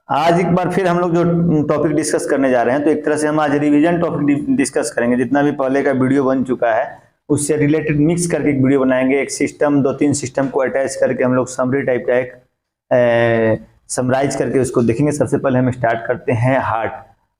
आज एक बार फिर हम लोग जो टॉपिक डिस्कस करने जा रहे हैं, तो एक तरह से हम आज रिवीजन टॉपिक डिस्कस करेंगे। जितना भी पहले का वीडियो बन चुका है उससे रिलेटेड मिक्स करके एक वीडियो बनाएंगे। एक सिस्टम, 2-3 सिस्टम को अटैच करके हम लोग समरी टाइप का एक समराइज करके उसको देखेंगे। सबसे पहले हम स्टार्ट करते हैं हार्ट।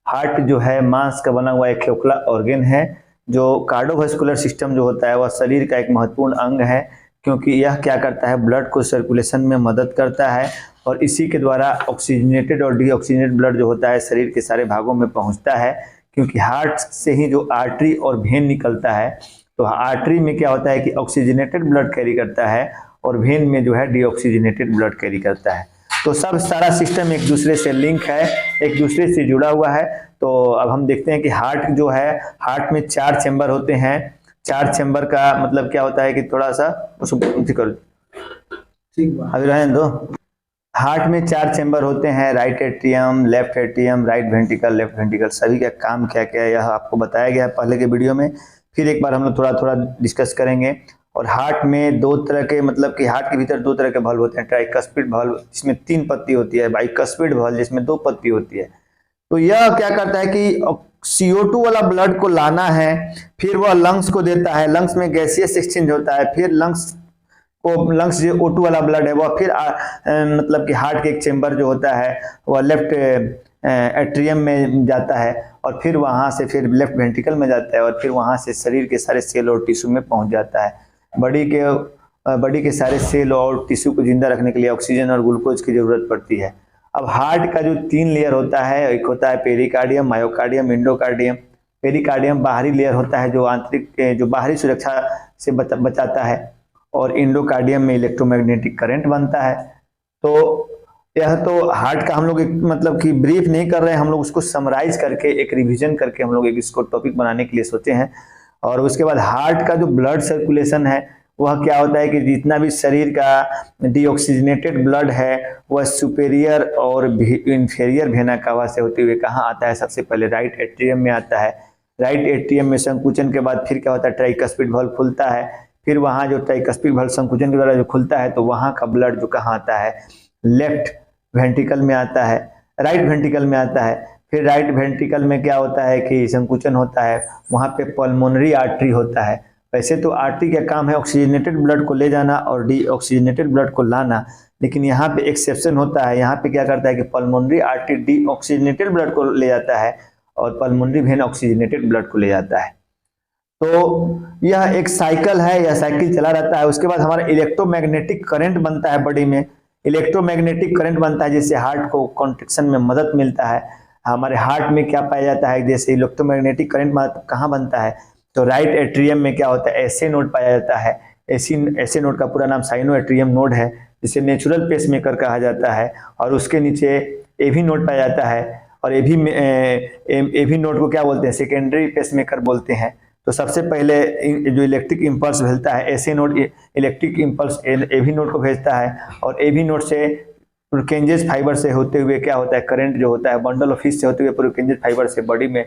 हार्ट जो है मांस का बना हुआ एक खोखला ऑर्गन है। जो कार्डियोवास्कुलर सिस्टम जो होता है वह शरीर का एक महत्वपूर्ण अंग है, क्योंकि यह क्या करता है, ब्लड को सर्कुलेशन में मदद करता है और इसी के द्वारा ऑक्सीजनेटेड और डीऑक्सीजनेटेड ब्लड जो होता है शरीर के सारे भागों में पहुंचता है। क्योंकि हार्ट से ही जो आर्टरी और वेन निकलता है, तो आर्टरी में क्या होता है कि ऑक्सीजनेटेड ब्लड कैरी करता है और वेन में जो है डीऑक्सीजनेटेड ब्लड कैरी करता है। तो सब सारा सिस्टम एक दूसरे से लिंक है, एक दूसरे से जुड़ा हुआ है। तो अब हम देखते हैं कि हार्ट जो है, हार्ट में 4 चैम्बर होते हैं। 4 चैम्बर का मतलब क्या होता है कि थोड़ा सा उसको ठीक अभी रहने दो। हार्ट में 4 चैम्बर होते हैं, right atrium, left atrium, right ventricle, left ventricle. सभी का काम क्या क्या है यह आपको बताया गया है पहले के वीडियो में। फिर एक बार हम लोग थोड़ा थोड़ा डिस्कस करेंगे। और हार्ट में 2 तरह के, मतलब कि हार्ट के भीतर 2 तरह के valve होते हैं। ट्राइकस्पिड valve जिसमें 3 पत्ती होती है, बाइकस्पिड valve जिसमें 2 पत्ती होती है। तो यह क्या करता है कि CO2 वाला ब्लड को लाना है, फिर वह लंग्स को देता है, लंग्स में गैसियस एक्सचेंज होता है, फिर लंग्स जो O2 वाला ब्लड है वह फिर मतलब कि हार्ट के एक चेम्बर जो होता है वह लेफ्ट एट्रियम में जाता है और फिर वहां से फिर लेफ्ट वेंट्रिकल में जाता है और फिर वहां से शरीर के सारे सेल और टिश्यू में पहुंच जाता है। बॉडी के सारे सेल और टिश्यू को जिंदा रखने के लिए ऑक्सीजन और ग्लूकोज की जरूरत पड़ती है। अब हार्ट का जो 3 लेयर होता है, एक होता है पेरिकार्डियम, मायोकार्डियम, एंडोकार्डियम। पेरिकार्डियम बाहरी लेयर होता है जो आंतरिक जो बाहरी सुरक्षा से बचाता है, और एंडोकार्डियम में इलेक्ट्रोमैग्नेटिक करंट बनता है। तो यह तो हार्ट का हम लोग मतलब कि ब्रीफ नहीं कर रहे हैं, हम लोग उसको समराइज करके एक रिवीजन करके हम लोग एक इसको टॉपिक बनाने के लिए सोचे हैं। और उसके बाद हार्ट का जो ब्लड सर्कुलेशन है वह क्या होता है कि जितना भी शरीर का डीऑक्सीजनेटेड ब्लड है वह सुपेरियर और इंफेरियर वेना कावा से होते हुए कहाँ आता है, सबसे पहले राइट एट्रियम में आता है। राइट एट्रियम में संकुचन के बाद फिर क्या होता है, ट्राइकस्पिड वाल्व खुलता है। फिर वहाँ जो ट्राइकस्पिड वाल्व संकुचन के द्वारा जो खुलता है तो वहाँ का ब्लड जो कहाँ आता है, लेफ्ट वेंट्रिकल में आता है, राइट वेंट्रिकल में आता है। फिर राइट वेंट्रिकल में क्या होता है कि संकुचन होता है, वहाँ पे पल्मोनरी आर्टरी होता है। वैसे तो आर्टरी का काम है ऑक्सीजनेटेड ब्लड को ले जाना और डीऑक्सीजनेटेड ब्लड को लाना, लेकिन यहाँ पे एक्सेप्शन होता है। यहाँ पे क्या करता है कि पल्मोनरी आर्टरी डीऑक्सीजनेटेड ब्लड को ले जाता है और पल्मोनरी वेन ऑक्सीजनेटेड ब्लड को ले जाता है। तो यह एक साइकिल है, यह साइकिल चला रहता है। उसके बाद हमारा इलेक्ट्रोमैग्नेटिक करंट बनता है बॉडी में। इलेक्ट्रोमैग्नेटिक करंट बनता है जिससे हार्ट को कॉन्ट्रैक्शन में मदद मिलता है। हमारे हार्ट में क्या पाया जाता है, जैसे इलेक्ट्रोमैग्नेटिक करंट कहाँ बनता है, तो राइट एट्रियम में क्या होता है, एसए नोड पाया जाता है। एसए नोड का पूरा नाम साइनो एट्रियम नोड है, जिसे नेचुरल पेसमेकर कहा जाता है। और उसके नीचे एवी नोड पाया जाता है, और एवी नोड को क्या बोलते हैं, सेकेंडरी पेसमेकर बोलते हैं। तो सबसे पहले जो इलेक्ट्रिक इंपल्स भेजता है, SA node electric impulse AV node को भेजता है, और एवी नोड से प्रोकेंजेस फाइबर से होते हुए क्या होता है, करंट जो होता है बंडल ऑफ हिट से होते हुए प्रोकेंजेस फाइबर से बॉडी में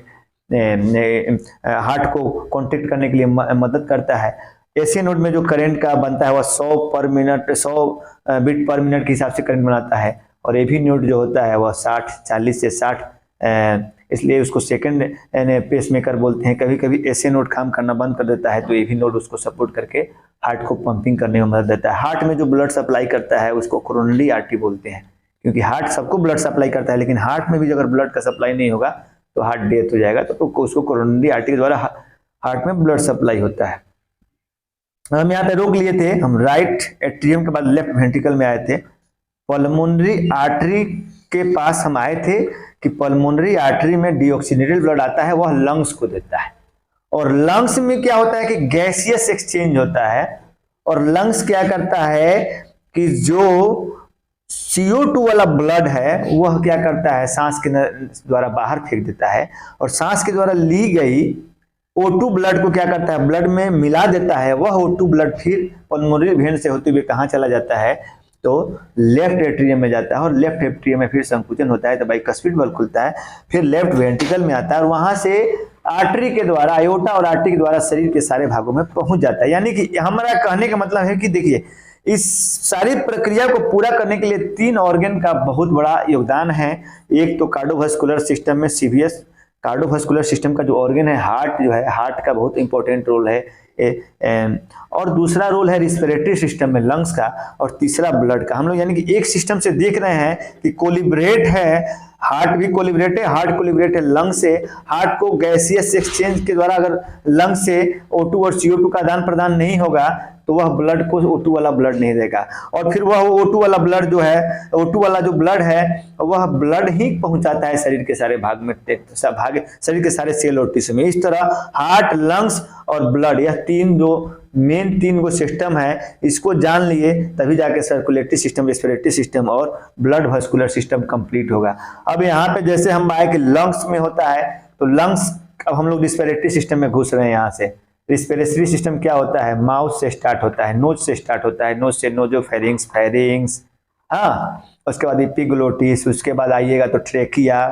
हार्ट को कॉन्टेक्ट करने के लिए मदद करता है। एसए नोड में जो करंट का बनता है वह 100 बिट पर मिनट के हिसाब से करंट बनाता है, और एवी नोड जो होता है वह 40 से 60, इसलिए उसको सेकंड पेसमेकर बोलते हैं। कभी कभी एसए नोड काम करना बंद कर देता है तो एवी नोड उसको सपोर्ट करके हार्ट को पंपिंग करने में मदद देता है। हार्ट में जो ब्लड सप्लाई करता है उसको कोरोनरी आर्टरी बोलते हैं, क्योंकि हार्ट सबको ब्लड सप्लाई करता है, लेकिन हार्ट में भी अगर ब्लड का सप्लाई नहीं होगा तो हार्ट डेथ हो जाएगा। तो उसको कोरोनरी आर्टरी के द्वारा हार्ट में ब्लड सप्लाई होता है। हम यहाँ पे रोक लिए थे, हम राइट एट्रियम के बाद लेफ्ट वेंट्रिकल में आए थे। पल्मोनरी आर्टरी के पास हम आए थे कि पल्मोनरी आर्टरी में डीऑक्सीजनेटेड ब्लड आता है, वह लंग्स को देता है। और लंग्स में क्या होता है कि गैसियस एक्सचेंज होता है, और लंग्स क्या करता है कि जो CO2 वाला ब्लड है वह क्या करता है, सांस के द्वारा बाहर फेंक देता है, और सांस के द्वारा ली गई O2 ब्लड को क्या करता है, ब्लड में मिला देता है। वह O2 ब्लड फिर पल्मोनरी वेन से होते हुए कहाँ चला जाता है, तो लेफ्ट एट्रियम में जाता है, और लेफ्ट एट्रियम में फिर संकुचन होता है तो बाइकस्पिड वाल्व खुलता है, फिर लेफ्ट वेंट्रिकल में आता है, और वहां से आर्टरी के द्वारा, आयोटा और आर्टरी के द्वारा शरीर के सारे भागों में पहुंच जाता है। यानी कि हमारा कहने का मतलब है कि देखिए इस सारी प्रक्रिया को पूरा करने के लिए 3 ऑर्गन का बहुत बड़ा योगदान है। एक तो कार्डियोवास्कुलर सिस्टम में सीवीएस, कार्डियोवास्कुलर सिस्टम का जो ऑर्गन है हार्ट जो है, हार्ट का बहुत इंपॉर्टेंट रोल है, और दूसरा रोल है रिस्पिरेटरी सिस्टम में लंग्स का, और तीसरा ब्लड का। हम लोग यानी कि एक सिस्टम से देख रहे हैं कि कोलिब्रेट है, हार्ट भी कोलिब्रेट है, हार्ट कोलिब्रेट है लंग से। हार्ट को गैसियस एक्सचेंज के द्वारा अगर लंग से O2 और CO2 का आदान प्रदान नहीं होगा तो वह ब्लड को O2 वाला ब्लड नहीं देगा, और फिर वह O2 वाला ब्लड जो है, O2 वाला जो ब्लड है वह ब्लड ही पहुंचाता है शरीर के सारे भाग में, शरीर के सारे सेल और टिश्यू में। इस तरह हार्ट, लंग्स और ब्लड, यह तीन गो सिस्टम है, इसको जान लिए तभी जाके सर्कुलेटरी सिस्टम, रेस्पिरेटरी सिस्टम और ब्लड वास्कुलर सिस्टम कंप्लीट होगा। अब यहाँ पे जैसे हम आए कि लंग्स में होता है, तो लंग्स, अब हम लोग रिस्पिरेटरी सिस्टम में घुस रहे हैं। यहाँ से रिस्पिरेटरी सिस्टम क्या होता है, माउथ से स्टार्ट होता है, नोज से स्टार्ट होता है, नोज से नोजोफेरिंग्स, हाँ, उसके बाद एपिग्लोटिस, उसके बाद आइएगा तो ट्रेकिया,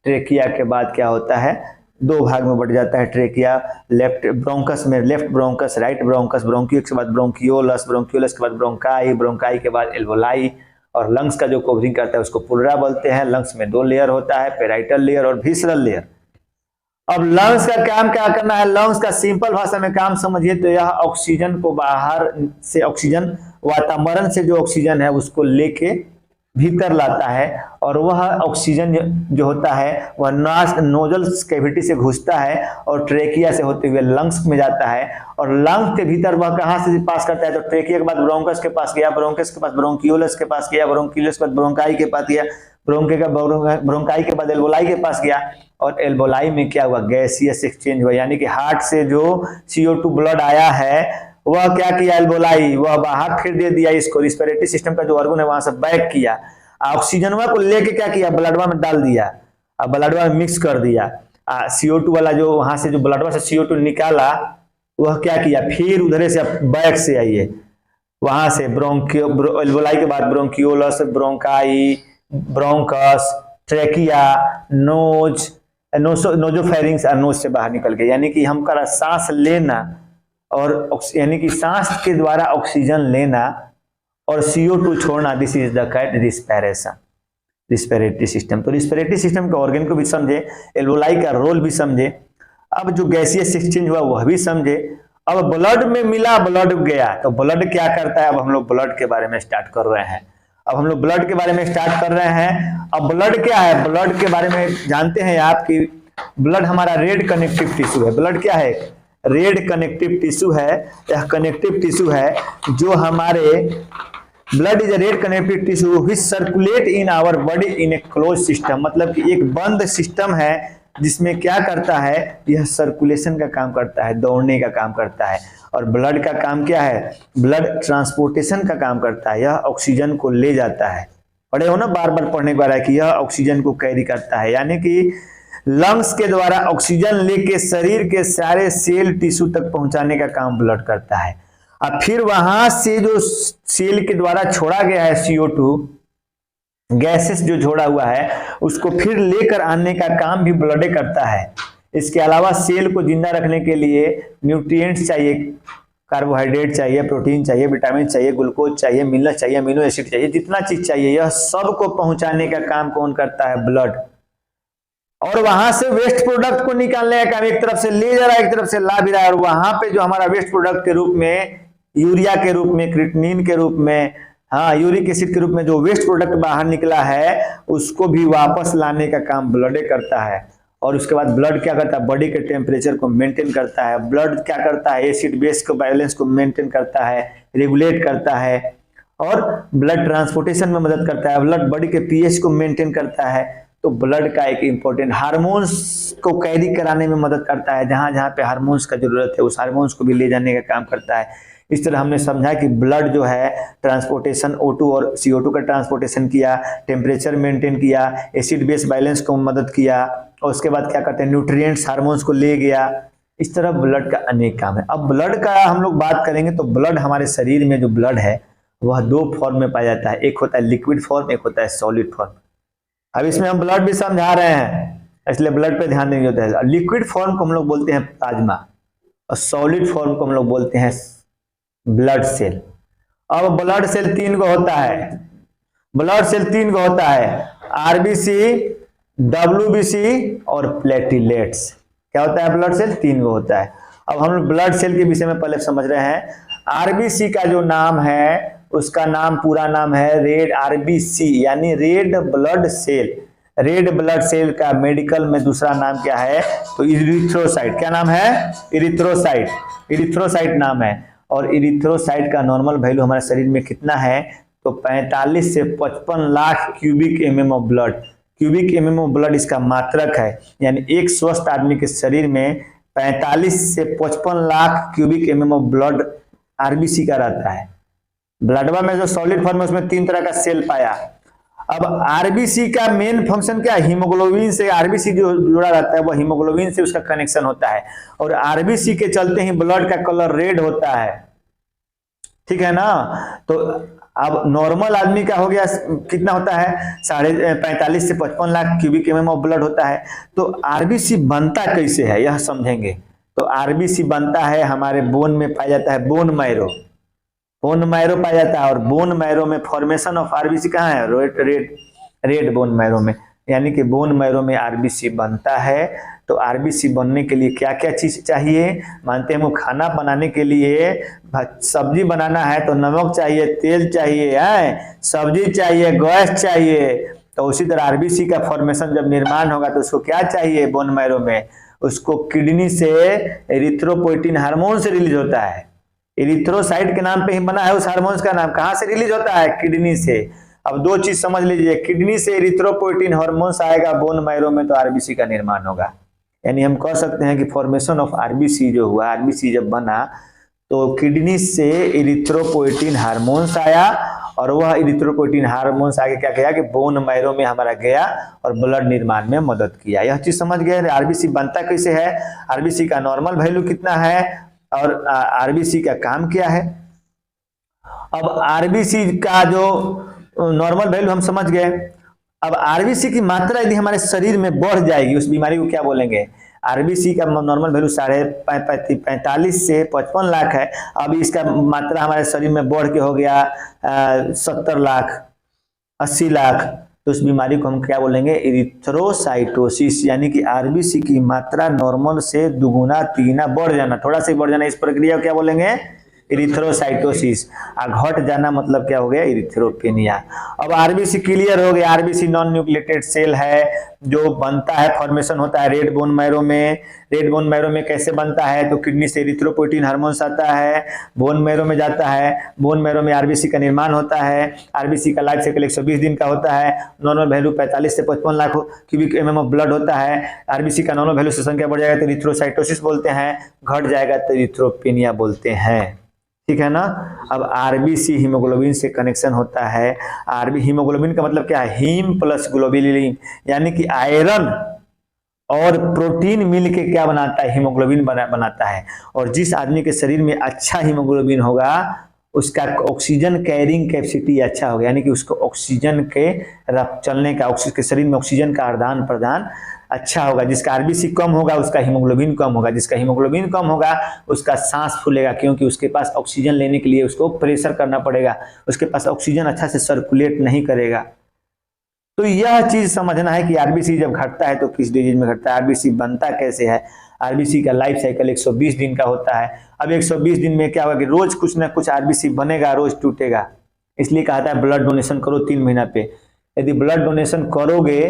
ट्रेकिया के बाद क्या होता है, 2 भाग में बढ़ जाता है ट्रेकिया, लेफ्ट ब्रोंकस में लेफ्ट ब्रोंकस, राइट ब्रोंकस, ब्रोंकियो के बाद ब्रोंकियोलस, ब्रोंकियोलस के बाद ब्रोंकाई, ब्रोंकाई के बाद एल्वोलाई, और लंग्स का जो कवरिंग करता है उसको पुलरा बोलते हैं। लंग्स में 2 लेयर होता है, पेराइटल लेयर और विसरल लेयर। अब लंग्स का काम क्या करना है, लंग्स का सिंपल भाषा में काम समझिए तो यह ऑक्सीजन को बाहर से, ऑक्सीजन वातावरण से जो ऑक्सीजन है उसको लेके भीतर लाता है, और वह ऑक्सीजन जो होता है वह नोजल कैविटी से घुसता है और ट्रेकिया से होते हुए लंग्स में जाता है, और लंग्स के भीतर वह कहां से पास करता है, तो ट्रेकिया के बाद ब्रोंकस के पास गया, ब्रोंकस के पास ब्रोंकियोलस के पास गया, ब्रोंकियोलस के बाद ब्रोंकाई के पास गया, ब्रोंकाई के बाद एल्वोलाई के पास गया, और एल्वोलाई में क्या हुआ, गैसियस एक्सचेंज हुआ, यानी कि हार्ट से जो CO2 ब्लड आया है वह क्या किया, एल्वोलाई वह बाहर फिर दे दिया इसको, रिस्पिरेटरी सिस्टम का जो ऑर्गन है वहां से बैक किया, ऑक्सीजनवा को लेके क्या किया, ब्लडवा में डाल दिया, अब ब्लडवा में मिक्स कर दिया। CO2 वाला जो वहां से जो ब्लडवा से CO2 निकाला वह क्या किया, फिर उधरे से बैक से आइए, वहां से एल्वोलाई के बाद ब्रोंकियोलस, ब्रोंकाई, ब्रोंकस, ट्रेकिया, नोजोफेरिंग्स, नोज से बाहर निकल गए, यानी कि हम का सांस लेना और यानी कि सांस के द्वारा ऑक्सीजन लेना और CO2 छोड़ना, this is the cat respiration, respiratory system. तो रिस्पिरेटरी सिस्टम के ऑर्गन को भी समझे, एल्वोलाई का रोल भी समझे, अब जो गैसियस एक्सचेंज हुआ वह भी समझे। अब ब्लड में मिला, ब्लड गया, तो ब्लड क्या करता है, अब हम लोग ब्लड के बारे में स्टार्ट कर रहे हैं। अब ब्लड क्या है, ब्लड के बारे में जानते हैं आप कि ब्लड हमारा रेड कनेक्टिव टिश्यू है। ब्लड क्या है, रेड कनेक्टिव टिश्यू है। यह कनेक्टिव टिश्यू है जो हमारे, blood is a red connective tissue which circulate in our body in a close system, मतलब कि एक बंद सिस्टम है जिसमें क्या करता है, यह सर्कुलेशन का काम करता है, दौड़ने का काम करता है। और ब्लड का काम क्या है, ब्लड ट्रांसपोर्टेशन का काम करता है, यह ऑक्सीजन को ले जाता है। पढ़े हो ना, बार बार पढ़ने के बाद कि यह ऑक्सीजन को कैरी करता है, यानी कि लंग्स के द्वारा ऑक्सीजन लेके शरीर के सारे सेल टिश्यू तक पहुंचाने का काम ब्लड करता है। अब फिर वहां से जो सेल के द्वारा छोड़ा गया है CO2 गैसेस जो छोड़ा हुआ है उसको फिर लेकर आने का काम भी ब्लड करता है। इसके अलावा सेल को जिंदा रखने के लिए न्यूट्रिएंट्स चाहिए, कार्बोहाइड्रेट चाहिए, प्रोटीन चाहिए, विटामिन चाहिए, ग्लूकोज चाहिए, मिनरल चाहिए, अमीनो एसिड चाहिए, जितना चीज चाहिए यह सब को पहुंचाने का काम कौन करता है, ब्लड। और वहां से वेस्ट प्रोडक्ट को निकालने का काम एक तरफ से ले जा रहा है, एक तरफ से ला भी रहा है, और वहां पे जो हमारा वेस्ट प्रोडक्ट के रूप में, यूरिया के रूप में, क्रिएटिनिन के रूप में, हाँ, यूरिक एसिड के रूप में जो वेस्ट प्रोडक्ट बाहर निकला है उसको भी वापस लाने का काम ब्लड करता है। और उसके बाद ब्लड क्या करता है, बॉडी के टेम्परेचर को मेंटेन करता है। ब्लड क्या करता है, एसिड बेस को बैलेंस को मेंटेन करता है, रेगुलेट करता है, और ब्लड ट्रांसपोर्टेशन में मदद करता है। ब्लड बॉडी के pH को मेंटेन करता है। तो ब्लड का एक इंपॉर्टेंट, हार्मोन्स को कैरी कराने में मदद करता है, जहां जहां पे हार्मोन्स का जरूरत है उस हार्मोन्स को भी ले जाने का काम करता है। इस तरह हमने समझा कि ब्लड जो है ट्रांसपोर्टेशन O2 और CO2 का ट्रांसपोर्टेशन किया, टेम्परेचर मेंटेन किया, एसिड बेस बैलेंस को मदद किया, और उसके बाद क्या करते हैं, न्यूट्रिएंट्स हार्मोन्स को ले गया। इस तरह ब्लड का अनेक काम है। अब ब्लड का हम लोग बात करेंगे तो ब्लड, हमारे शरीर में जो ब्लड है वह 2 फॉर्म में पाया जाता है, एक होता है लिक्विड फॉर्म, एक होता है सॉलिड फॉर्म। अब इसमें हम ब्लड भी समझा रहे हैं, इसलिए ब्लड पे ध्यान देंगे होता है। लिक्विड फॉर्म को हम लोग बोलते हैं प्लाज्मा, और सॉलिड फॉर्म को हम लोग बोलते हैं ब्लड सेल। अब ब्लड सेल 3 को होता है, ब्लड सेल 3 को होता है, आरबीसी, डब्ल्यूबीसी और प्लेटलेट्स। क्या होता है? ब्लड सेल 3 को होता है। अब हम ब्लड सेल के विषय में पहले समझ रहे हैं। आरबीसी का जो नाम है उसका नाम, पूरा नाम है रेड आरबीसी, यानी red blood cell. Red blood cell का मेडिकल में दूसरा नाम क्या है? तो इरिथ्रोसाइट। क्या नाम है? इरिथ्रोसाइट। इरिथ्रोसाइट नाम है। और इरिथ्रोसाइट का नॉर्मल वैल्यू हमारे शरीर में कितना है? तो 45 से 55 lakh cubic MM of blood. Cubic MM of blood इसका मात्रक है, यानी एक स्वस्थ आदमी के शरीर में 45 से 55 lakh cubic MM of blood RBC का रहता है। ब्लडवा में जो सॉलिड फॉर्म है उसमें 3 तरह का सेल पाया। अब आरबीसी का मेन फंक्शन क्या है? हीमोग्लोबिन से आरबीसी जो जुड़ा रहता है वो हीमोग्लोबिन से उसका कनेक्शन होता है, और आरबीसी के चलते ही ब्लड का कलर रेड होता है। ठीक है ना? तो अब नॉर्मल आदमी का हो गया, कितना होता है? 45 से 55 lakh cubic MM of blood होता है। तो आरबीसी बनता कैसे है यह समझेंगे। तो आरबीसी बनता है हमारे बोन में पाया जाता है, बोन मैरो। बोन मैरो पाया जाता है, और बोन मैरो में फॉर्मेशन ऑफ आरबीसी कहाँ है? रेड बोन मैरो में, यानी कि बोन मैरो में आरबीसी बनता है। तो आरबीसी बनने के लिए क्या क्या चीज चाहिए? मानते हैं हम खाना बनाने के लिए, सब्जी बनाना है तो नमक चाहिए, तेल चाहिए, है सब्जी चाहिए, गैस चाहिए। तो उसी तरह आरबीसी का फॉर्मेशन जब निर्माण होगा तो उसको क्या चाहिए? बोन मैरो में उसको किडनी से एरिथ्रोपोइटिन हार्मोन से रिलीज होता है। एरिथ्रोसाइट के नाम पे ही बना है उस हार्मोन्स का नाम। कहां से रिलीज होता है? किडनी से। अब 2 चीज समझ लीजिए, किडनी से एरिथ्रोपोइटिन हार्मोन्स आएगा बोन मैरो में तो आरबीसी का निर्माण होगा। यानी हम कह सकते हैं कि फॉर्मेशन ऑफ आरबीसी जो हुआ, आरबीसी जब बना तो किडनी से एरिथ्रोपोइटिन हार्मोन्स आया, और वह एरिथ्रोपोइटिन हार्मोन्स आगे क्या किया कि बोन मैरो में हमारा गया और ब्लड निर्माण में मदद किया। यह चीज समझ गए। आरबीसी बनता कैसे है, आरबीसी का नॉर्मल वैल्यू कितना है, और आरबीसी का काम क्या है। अब आरबीसी का जो नॉर्मल वैल्यू हम समझ गए। अब आरबीसी की मात्रा यदि हमारे शरीर में बढ़ जाएगी, उस बीमारी को क्या बोलेंगे? आरबीसी का नॉर्मल वैल्यू 45 से 55 लाख है। अब इसका मात्रा हमारे शरीर में बढ़ के हो गया 70 लाख, 80 लाख, तो उस बीमारी को हम क्या बोलेंगे? इरिथ्रोसाइटोसिस। यानी कि आरबीसी की मात्रा नॉर्मल से दुगुना तिगुना बढ़ जाना, थोड़ा सा बढ़ जाना, इस प्रक्रिया को क्या बोलेंगे? इरिथ्रोसाइटोसिस। घट जाना मतलब क्या हो गया? इरिथ्रोपेनिया। अब आरबीसी क्लियर हो गया। आरबीसी नॉन न्यूक्लिएटेड सेल है जो बनता है, फॉर्मेशन होता है रेड बोन मैरो में। रेड बोन मैरो में कैसे बनता है? तो किडनी से एरिथ्रोपोइटिन हार्मोन्स आता है, बोन मैरो में जाता है, बोन मैरो में आरबीसी का निर्माण होता है। आरबीसी का लाइफ साइकिल 120 दिन का होता है। नॉर्मल वैल्यू 45 से 55 lakh cubic MM of blood होता है। आरबीसी का नॉर्मल वैल्यू से संख्या बढ़ जाएगा तो इरिथ्रोसाइटोसिस बोलते हैं, घट जाएगा तो इरिथ्रोपेनिया बोलते हैं। ठीक है ना? अब आरबीसी हीमोग्लोबिन से कनेक्शन होता है। हीमोग्लोबिन का मतलब क्या है? हीम प्लस ग्लोबुलिन, यानी कि आयरन और प्रोटीन मिलके क्या बनाता है? हीमोग्लोबिन बनाता है। और जिस आदमी के शरीर में अच्छा हीमोग्लोबिन होगा उसका ऑक्सीजन कैरिंग कैपेसिटी अच्छा होगा, यानी कि उसको ऑक्सीजन के चलने का, के शरीर में ऑक्सीजन का आदान प्रदान अच्छा होगा। जिसका आरबीसी कम होगा उसका हीमोग्लोबिन कम होगा, जिसका हीमोग्लोबिन कम होगा उसका सांस फूलेगा, क्योंकि उसके पास ऑक्सीजन लेने के लिए उसको प्रेशर करना पड़ेगा, उसके पास ऑक्सीजन अच्छा से सर्कुलेट नहीं करेगा। तो यह चीज समझना है कि आरबीसी जब घटता है तो किस डिजीज में घटता है, आरबीसी बनता कैसे है। आरबीसी का लाइफ साइकिल 120 दिन का होता है। अब 120 दिन में क्या होगा कि रोज कुछ ना कुछ आरबीसी बनेगा, रोज टूटेगा। इसलिए कहता है ब्लड डोनेशन करो 3 महीना पे। यदि ब्लड डोनेशन करोगे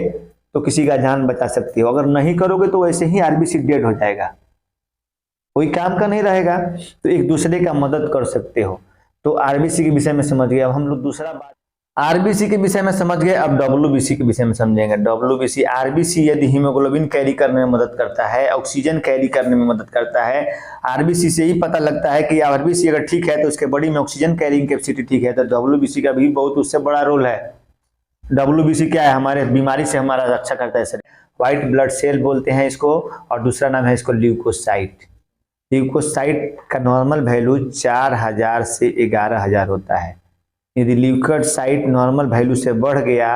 तो किसी का जान बचा सकते हो, अगर नहीं करोगे तो वैसे ही आरबीसी डेड हो जाएगा, कोई काम का नहीं रहेगा। तो एक दूसरे का मदद कर सकते हो। तो आरबीसी के विषय में समझ गए। अब हम लोग दूसरा बात आरबीसी के विषय में समझ गए। अब डब्ल्यूबीसी के विषय में समझेंगे। डब्ल्यूबीसी, आरबीसी यदि हीमोग्लोबिन कैरी करने में मदद करता है, ऑक्सीजन कैरी करने में मदद करता है। आरबीसी से ही पता लगता है कि आरबीसी अगर ठीक है तो उसके बॉडी में ऑक्सीजन कैरिंग कैपेसिटी ठीक है, तो डब्ल्यूबीसी का भी बहुत उससे बड़ा रोल है। डब्ल्यूबीसी क्या है? हमारे बीमारी से हमारा रक्षा करता है शरीर। व्हाइट ब्लड सेल बोलते हैं इसको, और दूसरा नाम है इसको ल्यूकोसाइट। ल्यूकोसाइट का नॉर्मल वैल्यू 4000 से 11000 होता है। यदि ल्यूकोसाइट नॉर्मल वैल्यू से बढ़ गया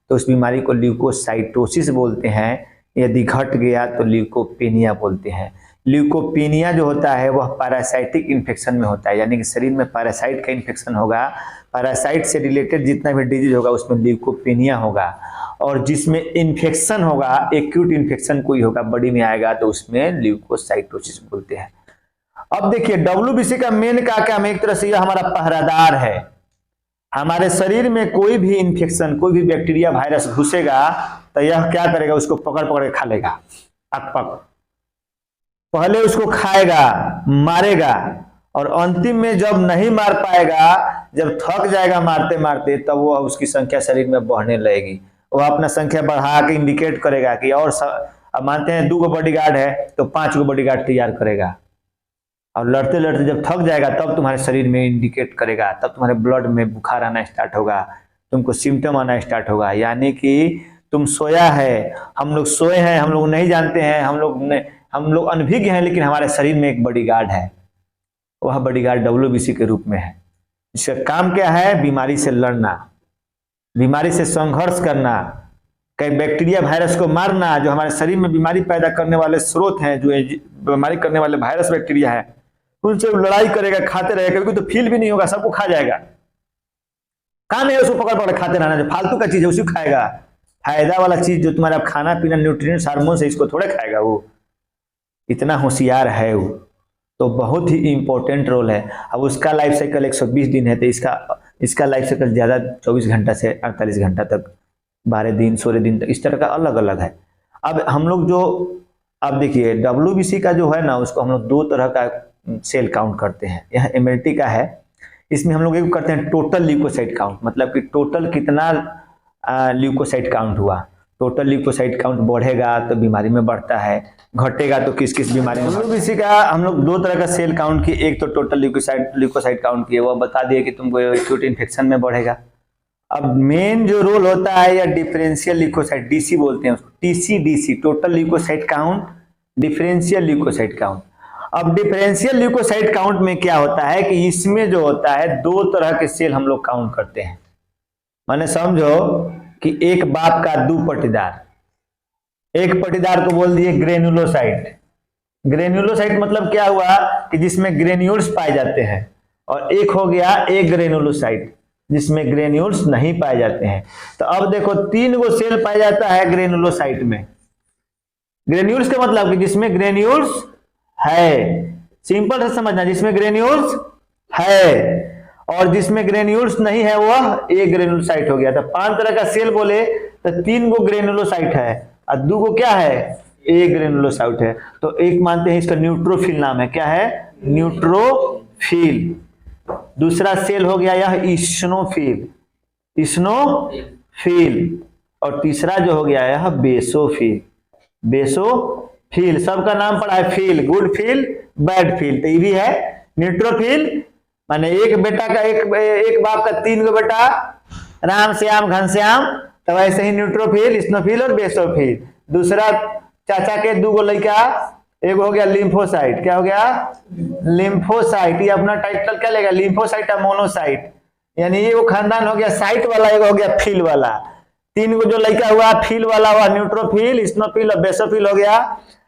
तो उस बीमारी को ल्यूकोसाइटोसिस बोलते हैं, यदि घट गया तो ल्यूकोपेनिया बोलते हैं। ल्यूकोपीनिया जो होता है वह पैरासाइटिक इन्फेक्शन में होता है, यानी कि शरीर में पैरासाइट का इन्फेक्शन होगा, पैरासाइट से रिलेटेड जितना भी डिजीज होगा उसमें ल्यूकोपीनिया होगा। और जिसमें इन्फेक्शन होगा, एक्यूट इन्फेक्शन कोई होगा, बॉडी में आएगा, तो उसमें ल्यूकोसाइटोसिस बोलते हैं। अब देखिए WBC का मेन का क्या, एक तरह से यह हमारा पहरादार है। हमारे शरीर में कोई भी इन्फेक्शन, कोई भी बैक्टीरिया वायरस घुसेगा तो यह क्या करेगा, उसको पकड़ पकड़ के खा लेगा, अकपक पहले उसको खाएगा, मारेगा, और अंतिम में जब नहीं मार पाएगा, जब थक जाएगा मारते मारते, तब वो उसकी संख्या शरीर में बढ़ने लगेगी। वो अपना संख्या बढ़ा के इंडिकेट करेगा कि और अब मानते हैं 2 बॉडीगार्ड है तो 5 बॉडीगार्ड तैयार करेगा, और लड़ते लड़ते जब थक जाएगा तब तुम्हारे शरीर में इंडिकेट करेगा, तब तुम्हारे ब्लड में बुखार आना स्टार्ट होगा, तुमको सिम्टम आना स्टार्ट होगा। यानी कि तुम सोया है, हम लोग सोए हैं, हम लोग नहीं जानते हैं, हम लोग अनभिज्ञ हैं, लेकिन हमारे शरीर में एक बॉडीगार्ड है, वह बॉडीगार्ड WBC के रूप में है। इसका काम क्या है, बीमारी से लड़ना, बीमारी से संघर्ष करना, कई बैक्टीरिया वायरस को मारना, जो हमारे शरीर में बीमारी पैदा करने वाले स्रोत हैं, जो बीमारी करने वाले वायरस बैक्टीरिया है, उनसे लड़ाई करेगा, खाते रहेगा, क्योंकि तो फील भी नहीं होगा, सबको खा जाएगा। काम है उसको पकड़ पकड़ खाते रहना, जो फालतू का चीज है उसी खाएगा, फायदा वाला चीज जो तुम्हारा खाना पीना न्यूट्रिएंट्स हार्मोन है, इसको थोड़े खाएगा। वो इतना होशियार है वो, तो बहुत ही इंपॉर्टेंट रोल है। अब उसका लाइफ साइकिल 120 दिन है, तो इसका लाइफ साइकिल ज़्यादा 24 घंटा से 48 घंटा तक, 12 दिन 16 दिन तक, इस तरह का अलग अलग है। अब हम लोग जो, अब देखिए WBC का जो है ना, उसको हम लोग 2 तरह का सेल काउंट करते हैं। यह MLT का है, इसमें हम लोग एक करते हैं टोटल ल्यूकोसाइट काउंट, मतलब कि टोटल कितना ल्यूकोसाइट काउंट हुआ। टोटल ल्यूकोसाइट काउंट बढ़ेगा तो बीमारी में बढ़ता है, घटेगा तो किस किस बीमारी में। WBC का हम लोग 2 तरह का सेल काउंट किए, एक तो टोटल ल्यूकोसाइट काउंट किए, वो बता दिए कि तुमको एक्यूट इन्फेक्शन में बढ़ेगा। अब मेन जो रोल होता है या डिफरेंशियल ल्यूकोसाइट, DC बोलते हैं उसको, TCDC, total leucocyte count, differential leucocyte count. अब डिफरेंशियल ल्यूकोसाइट काउंट में क्या होता है कि इसमें जो होता है 2 तरह के सेल हम लोग काउंट करते हैं। माने समझो कि एक बाप का 2 पटीदार, एक पटीदार को बोल दिए ग्रेन्युलोसाइट। ग्रेन्युलोसाइट मतलब क्या हुआ कि जिसमें ग्रेन्यूल्स पाए जाते हैं, और एक हो गया एक ग्रेनुलोसाइट जिसमें ग्रेन्यूल्स नहीं पाए जाते हैं। तो अब देखो 3 गो सेल पाया जाता है ग्रेनुलोसाइट में। ग्रेन्यूल्स का मतलब कि जिसमें ग्रेन्यूल्स है, सिंपल से समझना, जिसमें ग्रेन्यूल्स है, और जिसमें ग्रेन्यूल्स नहीं है वह एक ग्रेनुलोसाइट हो गया। तो 5 तरह का सेल बोले तो 3 गो ग्रेनुलोसाइट है और 2 गो क्या है, एक ग्रेनुलोसाइट है। तो एक मानते हैं इसका न्यूट्रोफिल नाम है, क्या है, न्यूट्रोफिल। दूसरा सेल हो गया यह इस्नोफिल, इस्नोफिल। और तीसरा जो हो गया यह बेसोफिल, बेसोफिल। सबका नाम पड़ा है phil, good phil, bad phil. तो ये भी है न्यूट्रोफिल, माने एक बेटा का एक बाप का 3 गो बेटा, राम श्याम घनश्याम। तो वैसे ही न्यूट्रोफिल, स्नोफिल और बेसोफिल। दूसरा चाचा के 2 गो लड़का, एक हो गया लिम्फोसाइट, क्या हो गया, लिम्फोसाइट। ये अपना टाइटल क्या लेगा, लिम्फोसाइट और मोनोसाइट, यानी ये वो खानदान हो गया साइट वाला, एक हो गया फिल वाला। 3 गो जो लड़का हुआ फिल वाला हुआ न्यूट्रोफिल, स्नोफिल और बेसोफिल हो गया,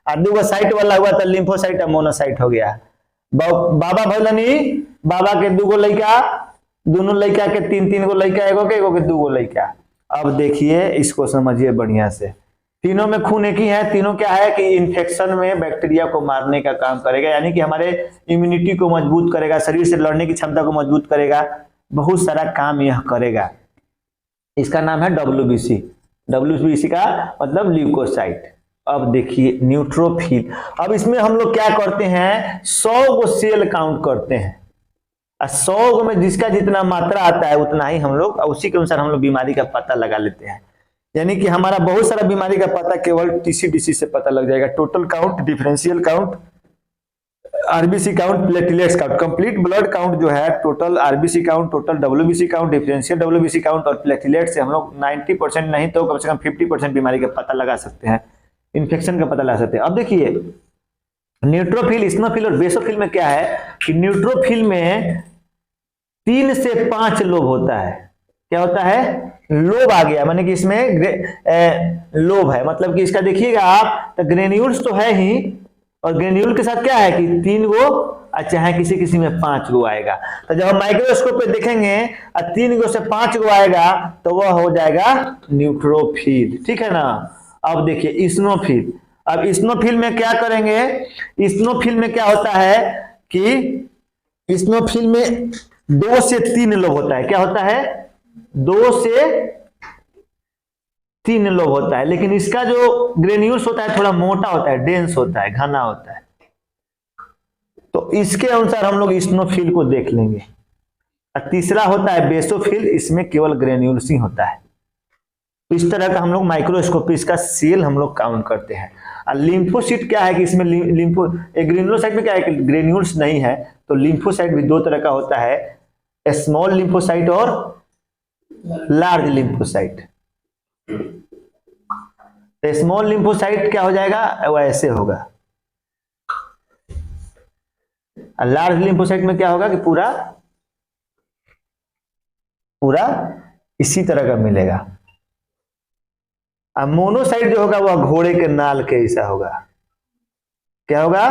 और 2 गो साइट वाला हुआ तो लिम्फोसाइट और मोनोसाइट हो गया। बाबा भैलनी, बाबा के 2 गो लड़का, दोनों लड़का के 3 गो लड़का, एगो के 2 गो लड़का। अब देखिए इसको समझिए बढ़िया से, तीनों में खून एक ही है। तीनों क्या है कि इन्फेक्शन में बैक्टीरिया को मारने का काम करेगा, यानी कि हमारे इम्यूनिटी को मजबूत करेगा, शरीर से लड़ने की क्षमता को मजबूत करेगा, बहुत सारा काम यह करेगा। इसका नाम है WBC। WBC का मतलब ल्यूकोसाइट। अब देखिए न्यूट्रोफिल, अब इसमें हम लोग क्या करते हैं, 100 गो सेल काउंट करते हैं, और 100 गो में जिसका जितना मात्रा आता है उतना ही हम लोग, उसी के अनुसार हम लोग बीमारी का पता लगा लेते हैं। यानी कि हमारा बहुत सारा बीमारी का पता केवल TCDC से पता लग जाएगा। Total count, differential count, RBC count, platelets count, complete blood count जो है, total RBC count, total WBC count, differential WBC count और प्लेटलेट से हम लोग 90% नहीं तो कम से कम 50% बीमारी का पता लगा सकते हैं, इन्फेक्शन का पता लगा सकते हैं। अब देखिए न्यूट्रोफिल, स्नोफिल और बेसोफिल में क्या है कि न्यूट्रोफिल में 3 से 5 लोब होता है। क्या होता है, लोब आ गया, माने कि इसमें लोब है, मतलब कि इसका देखिएगा आप, तो ग्रेन्यूल्स तो है ही, और ग्रेन्यूल के साथ क्या है कि 3 गो, अच्छा है किसी किसी में 5 गो आएगा। तो जब हम माइक्रोस्कोप पे देखेंगे और 3 गो से 5 गो आएगा तो वह हो जाएगा न्यूट्रोफिल, ठीक है ना। अब देखिए इस्नोफिल, अब इस्नोफिल में क्या करेंगे, इस्नोफिल में क्या होता है कि इस्नोफिल में 2 से 3 लोब होता है। क्या होता है? 2 से 3 लोब होता है, लेकिन इसका जो ग्रेन्यूल्स होता है थोड़ा मोटा होता है, डेंस होता है, घना होता है। तो इसके अनुसार हम लोग इस्नोफिल को देख लेंगे। और तीसरा होता है बेसोफिल, इसमें केवल ग्रेन्यूल्स ही होता है। तो इस तरह का हम लोग माइक्रोस्कोप इसका सेल हम लोग काउंट करते हैं। और लिम्फोसाइट क्या है कि इसमें ग्रेन्युलोसाइट में क्या है कि ग्रेन्यूल्स नहीं है, तो लिम्फोसाइट भी 2 तरह का होता है, स्मॉल लिम्फोसाइट और लार्ज लिम्फोसाइट। स्मॉल लिम्फोसाइट क्या हो जाएगा, वो ऐसे होगा। लार्ज लिम्फोसाइट में क्या होगा कि पूरा पूरा इसी तरह का मिलेगा। अब मोनोसाइट जो होगा वह घोड़े के नाल के ऐसा होगा। क्या होगा?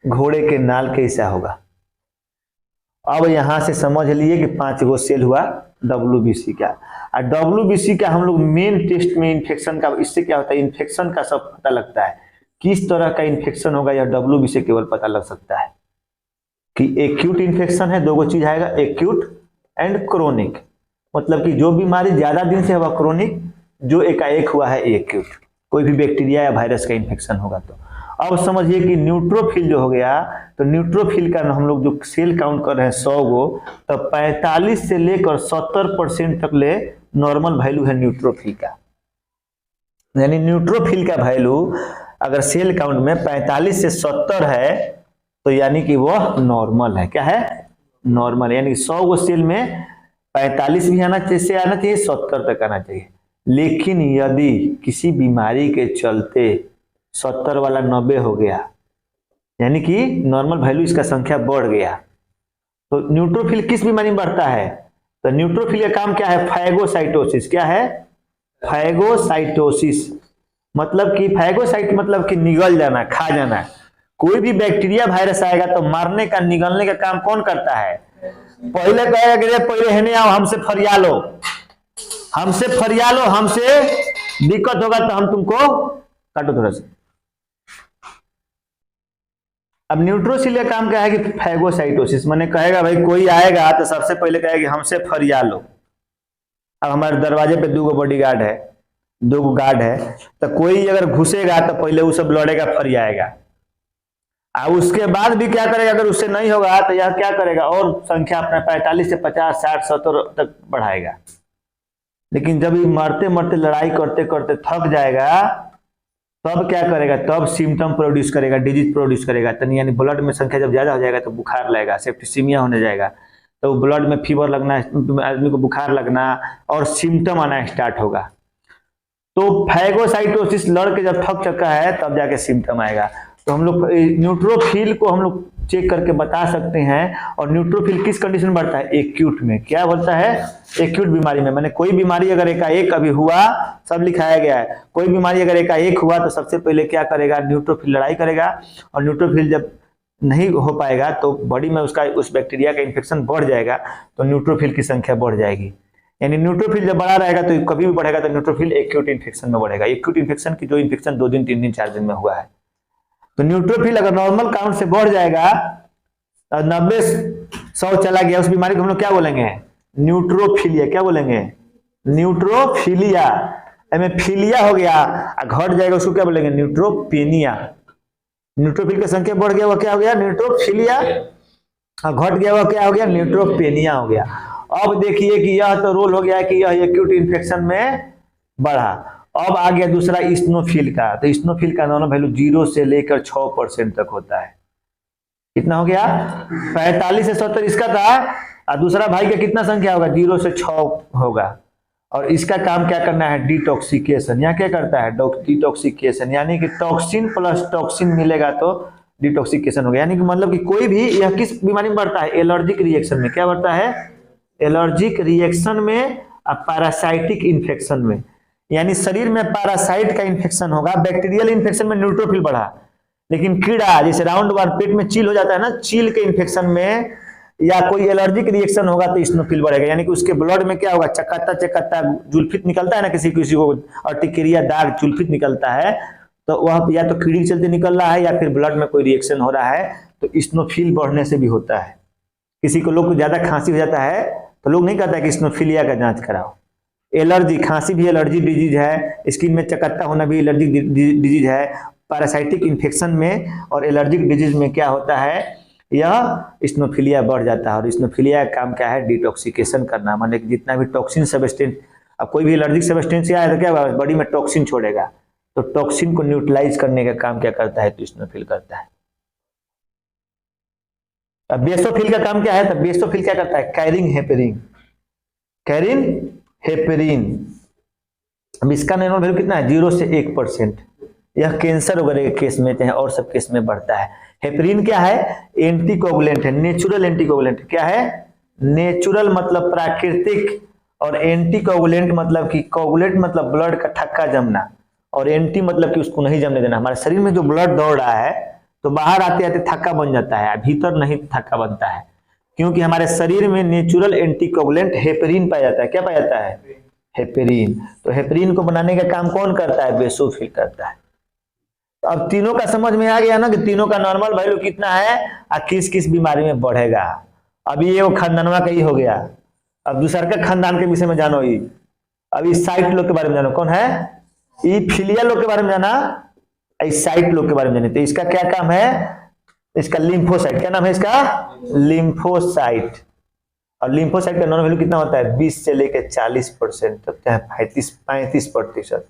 घोड़े के नाल के ऐसा होगा। अब यहां से समझ लिए कि 5 गो सेल हुआ WBC का। और WBC का हम लोग मेन टेस्ट में इन्फेक्शन का, इससे क्या होता है इन्फेक्शन का सब पता लगता है, किस तरह का इन्फेक्शन होगा यह WBC से केवल पता लग सकता है कि एक्यूट इन्फेक्शन है। 2 गो चीज आएगा, एक्यूट एंड क्रोनिक, मतलब कि जो बीमारी ज्यादा दिन से हुआ क्रोनिक, जो एकाएक हुआ है एक्यूट, कोई भी बैक्टीरिया या वायरस का इन्फेक्शन होगा। तो अब समझिए कि न्यूट्रोफिल जो हो गया, तो न्यूट्रोफिल का हम लोग जो सेल काउंट कर रहे हैं 100 गो, तो 45 से लेकर 70% तक ले नॉर्मल वैल्यू है न्यूट्रोफिल का। यानी न्यूट्रोफिल का वैल्यू अगर सेल काउंट में 45 से 70 है तो यानी कि वह नॉर्मल है। क्या है? नॉर्मल। यानी 100 गो सेल में 45 भी आना चाहिए 70 तक आना चाहिए। लेकिन यदि किसी बीमारी के चलते 70 वाला 90 हो गया, यानी कि नॉर्मल वैल्यू इसका संख्या बढ़ गया, तो न्यूट्रोफिल किस बीमारी में बढ़ता है? तो न्यूट्रोफिल का काम क्या है? फैगोसाइटोसिस। क्या है? फैगोसाइटोसिस। मतलब कि फैगोसाइट मतलब कि निगल जाना, खा जाना। कोई भी बैक्टीरिया वायरस आएगा तो मारने का, निगलने का काम कौन करता है? पहले कहेगा कि पहले हेने आओ, हमसे फरिया लो, हमसे फरिया लो, हमसे दिक्कत होगा तो हम तुमको काटो थोड़ा सा। अब न्यूट्रोफिल का काम क्या है कि फैगोसाइटोसिस, माने कहेगा भाई कोई आएगा तो सबसे पहले कहेगा कि हमसे फरिया लो। अब हमारे दरवाजे पे 2 गो बॉडीगार्ड है, 2 गो गार्ड है, तो कोई अगर घुसेगा तो पहले वो सब लड़ेगा, फरियाएगा। और उसके बाद भी क्या करेगा, अगर उससे नहीं होगा तो यह क्या करेगा, और संख्या अपना 45 से 50, 60, 70 तक बढ़ाएगा। लेकिन जब ये मरते मरते लड़ाई करते करते थक जाएगा, तब क्या करेगा, तब सिम्टम प्रोड्यूस करेगा, डिजीज प्रोड्यूस करेगा। तनी यानी ब्लड में संख्या जब ज्यादा हो जाएगा तो बुखार लगेगा, सेप्टिसीमिया होने जाएगा, तो ब्लड में फीवर लगना, आदमी को बुखार लगना और सिम्टम आना स्टार्ट होगा। तो फैगोसाइटोसिस लड़के जब थक चुका है तब जाके सिम्टम आएगा। तो हम लोग न्यूट्रोफिल को हम लोग चेक करके बता सकते हैं। और न्यूट्रोफिल किस कंडीशन में बढ़ता है? एक्यूट में। क्या बोलता है? एक्यूट बीमारी में। मैंने कोई बीमारी अगर एकाएक अभी हुआ, सब लिखाया गया है, कोई बीमारी अगर एकाएक हुआ तो सबसे पहले क्या करेगा, न्यूट्रोफिल लड़ाई करेगा। और न्यूट्रोफिल जब नहीं हो पाएगा तो बॉडी में उसका उस बैक्टीरिया का इन्फेक्शन बढ़ जाएगा, तो न्यूट्रोफिल की संख्या बढ़ जाएगी। यानी न्यूट्रोफिल जब बढ़ा रहेगा तो कभी भी बढ़ेगा तो न्यूट्रोफिल एक्यूट इन्फेक्शन में बढ़ेगा। एक्यूट इन्फेक्शन की जो इन्फेक्शन 2 दिन 3 दिन 4 दिन में हुआ है, तो न्यूट्रोफिल अगर नॉर्मल काउंट से बढ़ जाएगा, 90-100 चला गया, उस बीमारी को हम लोग क्या बोलेंगे? न्यूट्रोफिलिया। क्या बोलेंगे? न्यूट्रोफिलिया। में फिलिया हो गया, घट जाएगा, उसको क्या बोलेंगे? न्यूट्रोपेनिया। न्यूट्रोफिल की संख्या बढ़ गया, वह क्या हो गया? न्यूट्रोफिलिया। घट गया, वह क्या हो गया? न्यूट्रोपेनिया हो गया। अब देखिए कि यह तो रोल हो गया कि यह एक्यूट इन्फेक्शन में बढ़ा। अब आ गया दूसरा इस्नोफिल का। तो इस्नोफिल का नॉर्मल वैल्यू 0 से लेकर 6% तक होता है। कितना हो गया? 45 से 70 इसका था, और दूसरा भाई का कितना संख्या होगा? 0 से 6 होगा। और इसका काम क्या करना है? डिटॉक्सिकेशन। यहाँ क्या करता है? डिटॉक्सिकेशन, यानी कि टॉक्सिन प्लस टॉक्सिन मिलेगा तो डिटॉक्सिकेशन हो गया। यानी कि मतलब कि कोई भी, यह किस बीमारी में बढ़ता है? एलर्जिक रिएक्शन में। क्या बढ़ता है? एलर्जिक रिएक्शन में और पैरासाइटिक इन्फेक्शन में। यानी शरीर में पैरासाइट का इन्फेक्शन होगा। बैक्टीरियल इन्फेक्शन में न्यूट्रोफिल बढ़ा, लेकिन कीड़ा जैसे राउंड वार पेट में चील हो जाता है ना, चील के इन्फेक्शन में या कोई एलर्जिक रिएक्शन होगा तो इस्नोफिल बढ़ेगा, यानी कि उसके ब्लड में क्या होगा, चकत्ता चकत्ता जुल्फित निकलता है ना, किसी किसी को अर्टिकेरिया दाग जुल्फित निकलता है, तो वह या तो कीड़ी के चलते निकल रहा है या फिर ब्लड में कोई रिएक्शन हो रहा है, तो इस्नोफिल बढ़ने से भी होता है। किसी को लोग को ज्यादा खांसी हो जाता है तो लोग नहीं कहता है कि इस्नोफिलिया का जांच कराओ। एलर्जी, खांसी भी एलर्जी डिजीज है, स्किन में चकत्ता होना भी एलर्जिक डिजीज है। पैरासाइटिक इन्फेक्शन में और एलर्जिक डिजीज में क्या होता है, यह इस्नोफिलिया बढ़ जाता है। और इस्नोफिलिया का काम क्या है, डिटॉक्सिकेशन करना, माने जितना भी टॉक्सिन सबस्टेंस, अब कोई भी एलर्जिक सबस्टेंस आया तो क्या होगा, बॉडी में टॉक्सिन छोड़ेगा, तो टॉक्सिन को न्यूट्रलाइज करने का काम क्या करता है, तो इस्नोफिल करता है। अब बेसोफिल का काम क्या है, तो बेसोफिल क्या करता है, कैरिंग हेपेरिन, कैरिन हेपेरिन। अब इसका नॉर्मल वैल्यू कितना है, 0 से 1%। यह कैंसर वगैरह के केस में चाहे और सब केस में बढ़ता है। हेपेरिन क्या है, एंटीकोगुलेंट है, नेचुरल एंटीकोगुलेंट। क्या है, नेचुरल मतलब प्राकृतिक, और एंटीकोगुलेंट मतलब कि कोगुलेंट मतलब ब्लड का थक्का जमना, और एंटी मतलब कि उसको नहीं जमने देना। हमारे शरीर में जो ब्लड दौड़ रहा है तो बाहर आते आते थक्का बन जाता है, भीतर नहीं थक्का बनता है, क्योंकि हमारे शरीर में नेचुरल एंटीकोगुलेंट हेपेरिन पाया जाता है। क्या पाया जाता है, हेपेरिन। तो हेपेरिन को बनाने का काम कौन करता है, बेसोफिल करता है। अब तीनों का समझ में आ गया ना कि तीनों का नॉर्मल वैल्यू कितना है और किस किस बीमारी में बढ़ेगा। अब ये वो खानदानवा का ही हो गया। अब दूसरा का खानदान के विषय में जानो ही। अब इस साइट लोग के बारे में जानो, कौन है, ये फिलिया लोग के बारे में जाना, इस साइट लोग के बारे में जाने। तो इसका क्या काम है, इसका लिम्फोसाइट, क्या नाम है इसका, लिम्फोसाइट। और लिम्फोसाइट का नॉर्मल वैल्यू कितना होता है, 20 से लेकर 40% तक, चाहे 35%।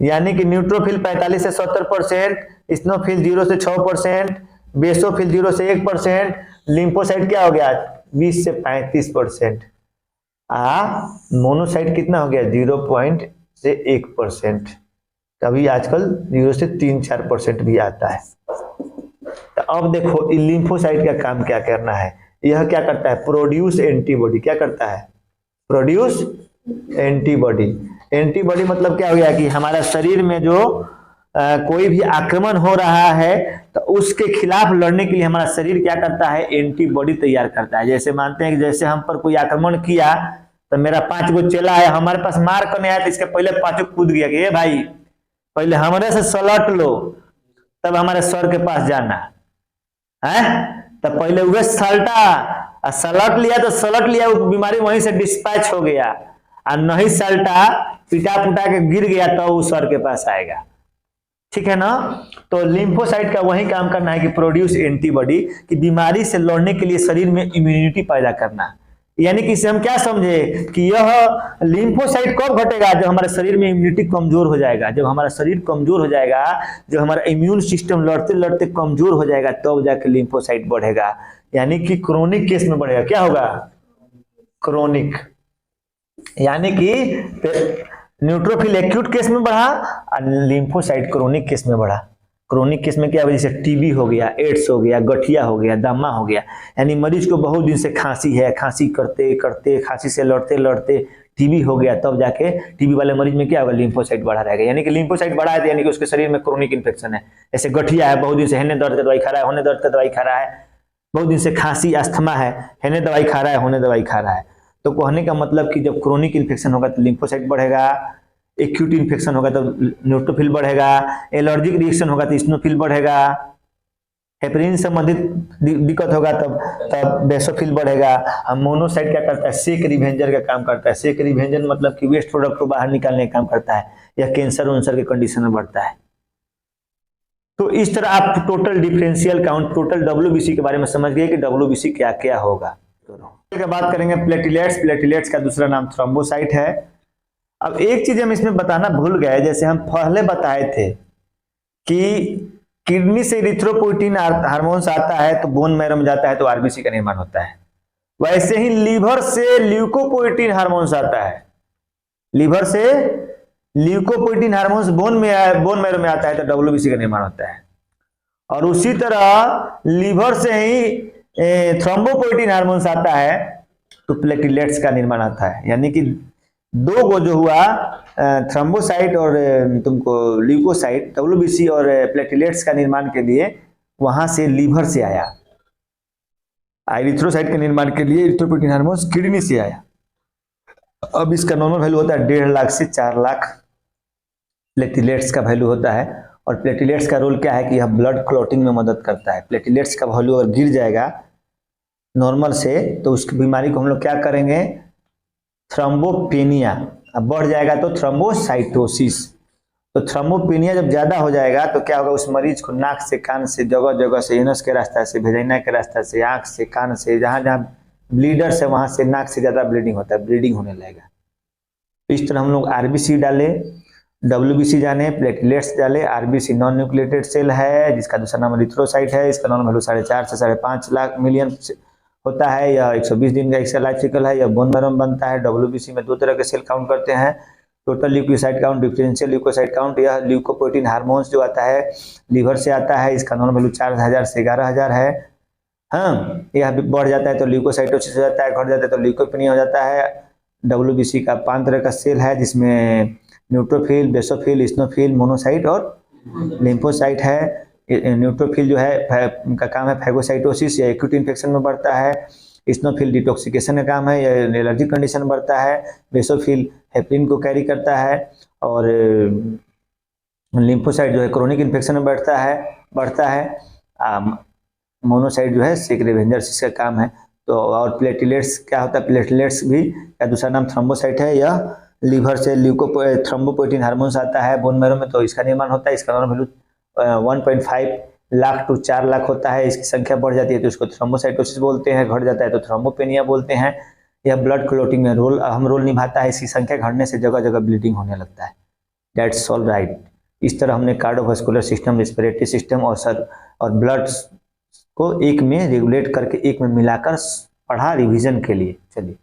यानी कि न्यूट्रोफिल 45 से 70%, इस्नोफिल 0 से 6%, बेसोफिल 0 से 1%, लिम्फोसाइट क्या हो गया 20 से 35%, मोनोसाइट कितना हो गया 0 से 1%। कभी आजकल 0 से 3-4% भी आता है। तो अब देखो लिम्फोसाइट का काम क्या करना है, यह क्या करता है, प्रोड्यूस एंटीबॉडी। क्या करता है, प्रोड्यूस एंटीबॉडी। एंटीबॉडी मतलब क्या हो गया कि हमारा शरीर में जो कोई भी आक्रमण हो रहा है तो उसके खिलाफ लड़ने के लिए हमारा शरीर क्या करता है, एंटीबॉडी तैयार करता है। जैसे मानते हैं कि जैसे हम पर कोई आक्रमण किया तो मेरा 5 गो चेला है, हमारे पास मार करने आया तो इसके पहले 5 कूद गया कि ये भाई पहले हमारे से सलट लो तब हमारे सर के पास जाना है। तब पहले वह सलटा, सलट लिया तो सलट लिया, वो बीमारी वहीं से डिस्पैच हो गया, और नहीं सलटा पिटा पुटा के गिर गया तो वो सर के पास आएगा। ठीक है ना। तो लिम्फोसाइट का वही काम करना है कि प्रोड्यूस एंटीबॉडी, कि बीमारी से लड़ने के लिए शरीर में इम्यूनिटी पैदा करना। यानी कि इसे हम क्या समझे कि यह लिम्फोसाइट कब घटेगा, जब हमारे शरीर में इम्यूनिटी कमजोर हो जाएगा। जब हमारा शरीर कमजोर हो जाएगा, जब हमारा इम्यून सिस्टम लड़ते लड़ते कमजोर हो जाएगा, तब जाके लिम्फोसाइट बढ़ेगा। यानी कि क्रोनिक केस में बढ़ेगा। क्या होगा, क्रोनिक। यानी कि न्यूट्रोफिल एक्यूट केस में बढ़ा और लिम्फोसाइट क्रोनिक केस में बढ़ा। क्रोनिक केस में क्या वजह से, टीबी हो गया, एड्स हो गया, गठिया हो गया, दमा हो गया, यानी मरीज को बहुत दिन से खांसी है, खांसी करते करते खांसी से लड़ते लड़ते टीबी हो गया, तब जाके टीबी वाले मरीज में क्या होगा, लिम्फोसाइट बढ़ा रहेगा। यानी कि लिम्फोसाइट बढ़ा है यानी कि उसके शरीर में क्रोनिक इन्फेक्शन है। जैसे गठिया है, बहुत दिन से हेने दर्द का दवाई खा रहा है, होने दर्द का दवाई खा रहा है, बहुत दिन से खांसी अस्थमा है, हेने दवाई खा रहा है, होने दवाई खा रहा है। तो कहने का मतलब कि जब क्रोनिक इन्फेक्शन होगा तो लिम्फोसाइट बढ़ेगा, एक्यूट इन्फेक्शन होगा तो न्यूट्रोफिल बढ़ेगा, एलर्जिक रिएक्शन होगा तो इस्नोफिल बढ़ेगा, हेपेरिन संबंधित दिक्कत होगा तब बेसोफिल बढ़ेगा। हम मोनोसाइट क्या करता है, सेक रिवेंजर का काम करता है। सेक रिवेंजर मतलब कि वेस्ट प्रोडक्ट को बाहर निकालने का काम करता है, या कैंसर वंसर के कंडीशन में बढ़ता है। तो इस तरह आप total differential count, total WBC के बारे में समझ गए कि WBC क्या क्या होगा। तो बात करेंगे प्लेटलेट्स। प्लेटलेट्स का दूसरा नाम थ्रोम्बोसाइट है। अब एक चीज हम इसमें बताना भूल गए, जैसे हम पहले बताए थे कि किडनी से इरिथ्रोपोइटिन हार्मोन्स आता है तो बोन मैरो में जाता है तो आरबीसी का निर्माण होता है। वैसे ही लीवर से ल्यूकोपोइटिन हार्मोन्स आता है, लीवर से ल्यूकोपोइटिन हार्मोन्स बोन मैरो में आता है तो WBC का निर्माण होता है। और उसी तरह लीवर से ही थ्रोम्बोपोइटिन हार्मोन्स आता है तो प्लेटलेट्स का निर्माण आता है। यानी कि दो को जो हुआ थ्रोम्बोसाइट और तुमको ल्यूकोसाइट WBC और प्लेटलेट्स का निर्माण के लिए वहां से लीवर से आया, एरिथ्रोसाइट के निर्माण के लिए एरिथ्रोपोइटिन हार्मोन किडनी से आया। अब इसका नॉर्मल वैल्यू होता है 1.5 लाख से 4 लाख प्लेटलेट्स का वैल्यू होता है। और प्लेटलेट्स का रोल क्या है कि यह ब्लड क्लॉटिंग में मदद करता है। प्लेटलेट्स का वैल्यू अगर गिर जाएगा नॉर्मल से तो उस बीमारी को हम लोग क्या करेंगे, थ्रोम्बोपेनिया। अब बढ़ जाएगा तो थ्रोम्बोसाइटोसिस। तो थ्रोम्बोपेनिया जब ज्यादा हो जाएगा तो क्या होगा, उस मरीज को नाक से, कान से, जगह जगह से, एनस के रास्ता से, वेजाइना के रास्ता से, आंख से, कान से, जहां जहां ब्लीडर्स है वहां से नाक से ज्यादा ब्लीडिंग होता है, ब्लीडिंग होने लगेगा। तो इस तरह हम लोग RBC डाले, WBC जाने, प्लेटलेट्स डाले। RBC नॉन न्यूक्लिएटेड सेल है जिसका दूसरा नाम एरिथ्रोसाइट है। इसका नॉर्मल वैल्यू 4.5 से 5.5 लाख मिलियन होता है। यह 120 दिन का इसका लाइफ साइकिल है। यह बोन मैरो में बनता है। WBC में 2 तरह के सेल काउंट करते हैं, total leucocyte count, differential leucocyte count. यह ल्यूकोप्रोटीन हार्मोन्स जो आता है लीवर से आता है, इसका नॉर्मल वैल्यू 4000 से 11000 है। हाँ, यह बढ़ जाता है तो ल्यूकोसाइटोसिस हो जाता है, घट जाता है तो ल्यूकोपेनिया हो जाता है। WBC का 5 तरह का सेल है जिसमें न्यूट्रोफिल, बेसोफिल, स्नोफिल, मोनोसाइट और लिम्फोसाइट है। न्यूट्रोफिल जो है उनका काम है फैगोसाइटोसिस या एक्यूट इन्फेक्शन में बढ़ता है। स्नोफिल डिटॉक्सिकेशन का काम है या एलर्जी कंडीशन में बढ़ता है। बेसोफिल हेपरिन को कैरी करता है। और लिम्फोसाइट जो है क्रोनिक इन्फेक्शन में बढ़ता है। मोनोसाइट जो है सिक रिवेंजर्स, इसका काम है। तो और प्लेटलेट्स क्या होता है, प्लेटलेट्स भी का दूसरा नाम थ्रोम्बोसाइट है। यह लीवर से थ्रोम्बोपोइटिन हार्मोन्स आता है बोन मैरो में, तो इसका निर्माण होता है। इसका normal value 1.5 lakh to 4 lakh होता है। इसकी संख्या बढ़ जाती है तो इसको थ्रोम्बोसाइटोसिस बोलते हैं, घट जाता है तो थ्रोम्बोपेनिया बोलते हैं। यह ब्लड क्लॉटिंग में अहम रोल निभाता है। इसकी संख्या घटने से जगह जगह ब्लीडिंग होने लगता है। That's all right. इस तरह हमने कार्डियोवास्कुलर सिस्टम, रेस्पिरेटरी सिस्टम और ब्लड को एक में रेगुलेट करके एक में मिलाकर पढ़ा रिवीजन के लिए। चलिए।